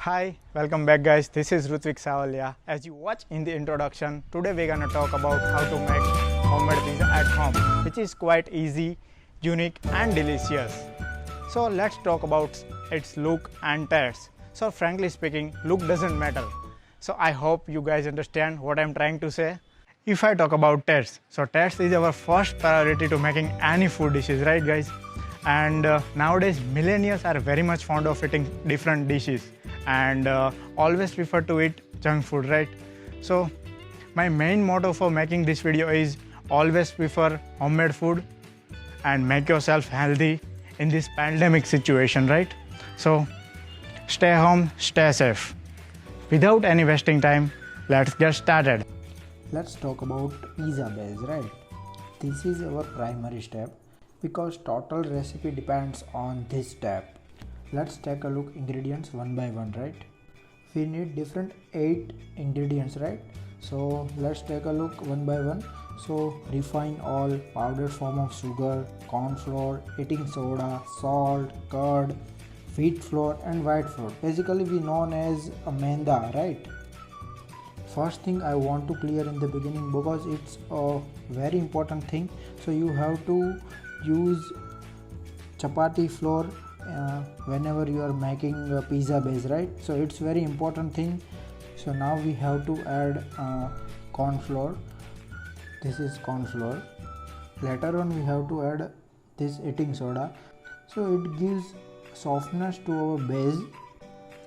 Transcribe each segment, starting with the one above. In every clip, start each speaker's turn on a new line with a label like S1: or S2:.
S1: Hi, welcome back guys. This is Rutvik Savalia. As you watch in the introduction, today we're gonna talk about how to make homemade pizza at home, which is quite easy, unique and delicious. So let's talk about its look and taste. So frankly speaking, look doesn't matter. So I hope you guys understand what I'm trying to say. If I talk about taste, so taste is our first priority to making any food dishes, right guys? And nowadays millennials are very much fond of eating different dishes and always prefer to eat junk food, right? So my main motto for making this video is always prefer homemade food and make yourself healthy in this pandemic situation, right? So stay home, stay safe. Without any wasting time, let's get started.
S2: Let's talk about pizza base, right? This is our primary step because total recipe depends on this step. Let's take a look ingredients one by one, right? We need different 8 ingredients, right? So let's take a look one by one. So refined oil, powdered form of sugar, corn flour, eating soda, salt, curd, wheat flour and white flour. Basically we known as a maida, right? First thing I want to clear in the beginning because it's a very important thing. So you have to use chapati flour whenever you are making a pizza base, right? So it's very important thing. So now we have to add corn flour. This is corn flour. Later on we have to add this eating soda, so it gives softness to our base.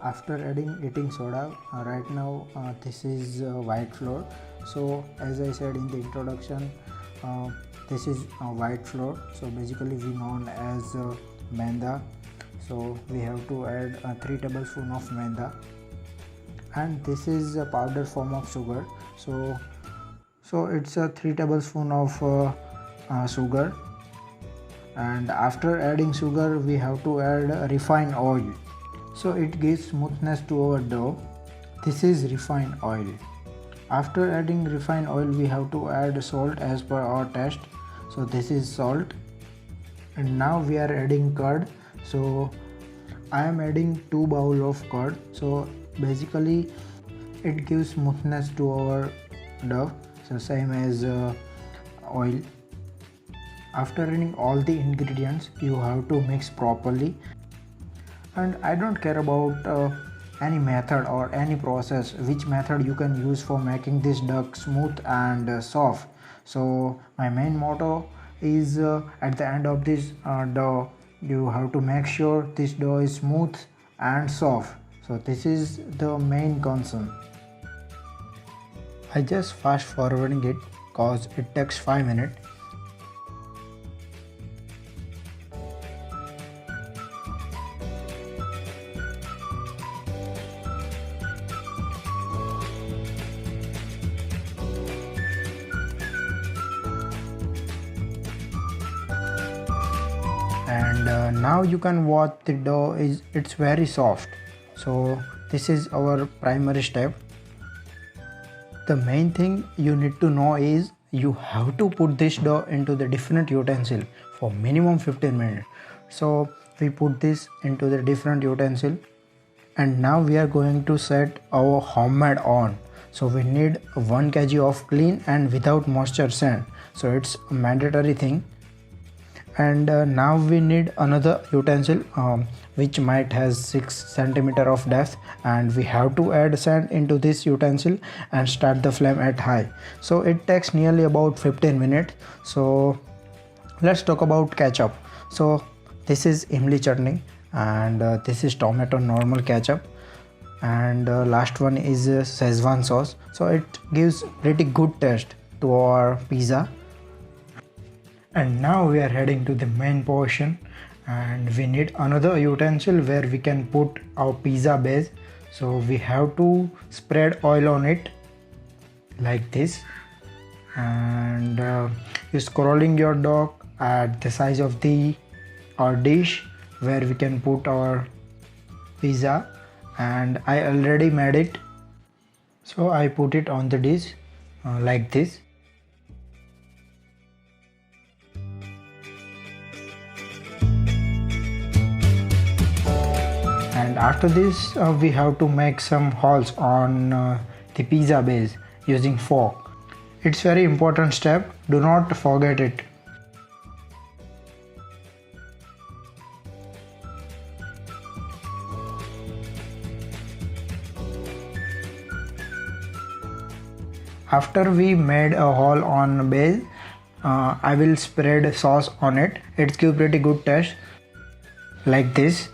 S2: After adding eating soda, right now this is white flour. So as I said in the introduction, this is white flour, so basically we known as maida. So we have to add 3 tablespoons of maida, and this is a powder form of sugar. So it's a 3 tablespoons of sugar, and after adding sugar we have to add refined oil. So it gives smoothness to our dough. This is refined oil. After adding refined oil we have to add salt as per our taste. So this is salt. And now we are adding curd. So I am adding 2 bowls of curd. So basically it gives smoothness to our dough. So same as oil. After adding all the ingredients you have to mix properly. And I don't care about any method or any process, which method you can use for making this dough smooth and soft. So my main motto is at the end of this dough you have to make sure this dough is smooth and soft. So this is the main concern. I just fast forwarding it cause it takes 5 minutes. And now you can watch the dough it's very soft. So this is our primary step. The main thing you need to know is you have to put this dough into the different utensil for minimum 15 minutes. So we put this into the different utensil, and now we are going to set our homemade on. So we need 1 kg of clean and without moisture sand. So it's a mandatory thing. And now we need another utensil which might has 6 centimeter of depth, and we have to add sand into this utensil and start the flame at high. So it takes nearly about 15 minutes. So let's talk about ketchup. So this is imli chutney, and this is tomato normal ketchup, and last one is Szechuan sauce. So it gives pretty good taste to our pizza. And now we are heading to the main portion, and we need another utensil where we can put our pizza base. So we have to spread oil on it like this, and you're scrolling your dough at the size of our dish where we can put our pizza, and I already made it. So I put it on the dish like this. after this we have to make some holes on the pizza base using fork. It's very important step, do not forget it. After we made a hole on base, I will spread sauce on it. It's give pretty good taste like this.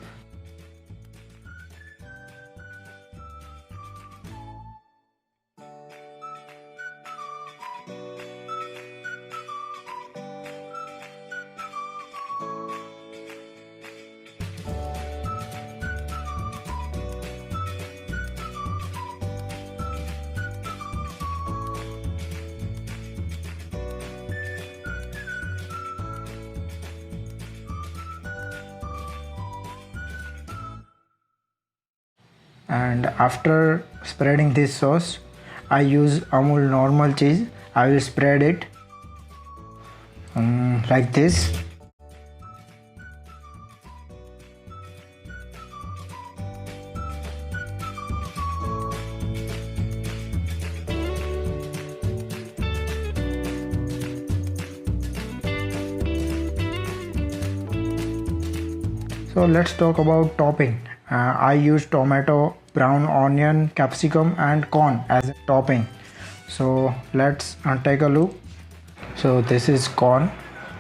S2: And after spreading this sauce, I use Amul normal cheese. I will spread it like this. So let's talk about topping. I use tomato, brown onion, capsicum and corn as a topping. So let's take a look. So this is corn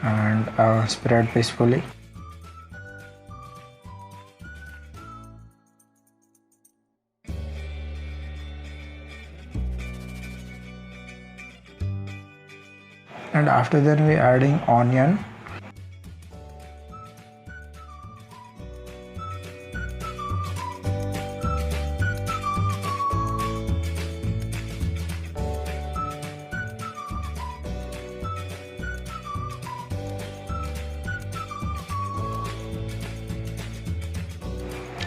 S2: and spread peacefully. And after that we adding onion.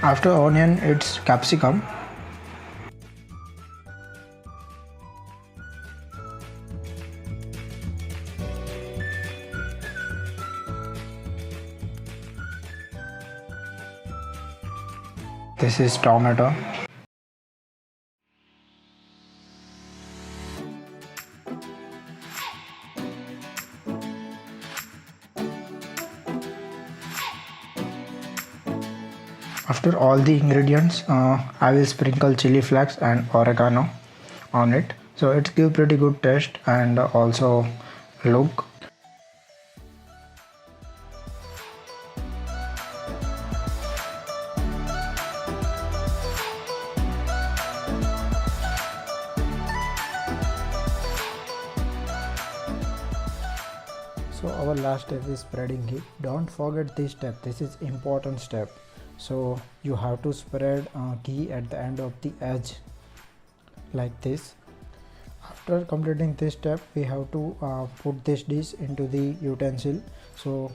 S2: After onion, it's capsicum. This is tomato. After all the ingredients, I will sprinkle chili flakes and oregano on it. So it gives pretty good taste and also look. So our last step is spreading it. Don't forget this step. This is important step. So you have to spread ghee at the end of the edge like this. After completing this step, we have to put this dish into the utensil. So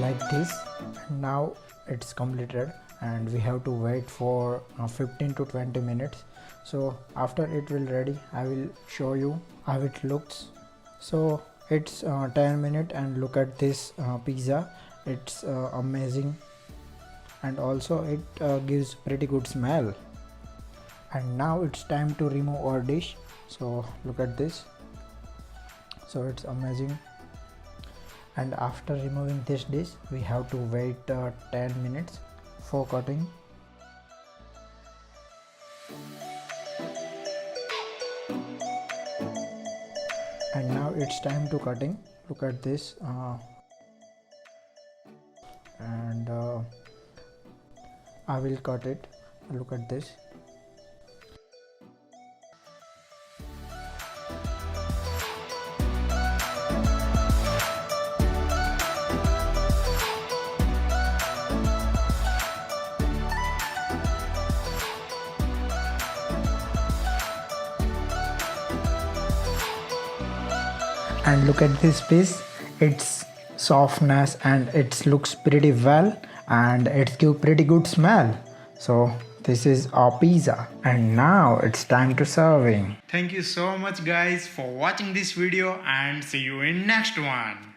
S2: like this. Now it's completed and we have to wait for 15 to 20 minutes. So after it will ready, I will show you how it looks. So it's 10 minutes and look at this pizza. It's amazing and also it gives pretty good smell. And now it's time to remove our dish. So look at this. So it's amazing. And after removing this dish, we have to wait 10 minutes for cutting. And now it's time to cutting. Look at this. And I will cut it. Look at this. and look at this piece. It's softness and it looks pretty well and it gives pretty good smell. So this is our pizza and now it's time to serving.
S1: Thank you so much guys for watching this video and see you in next one.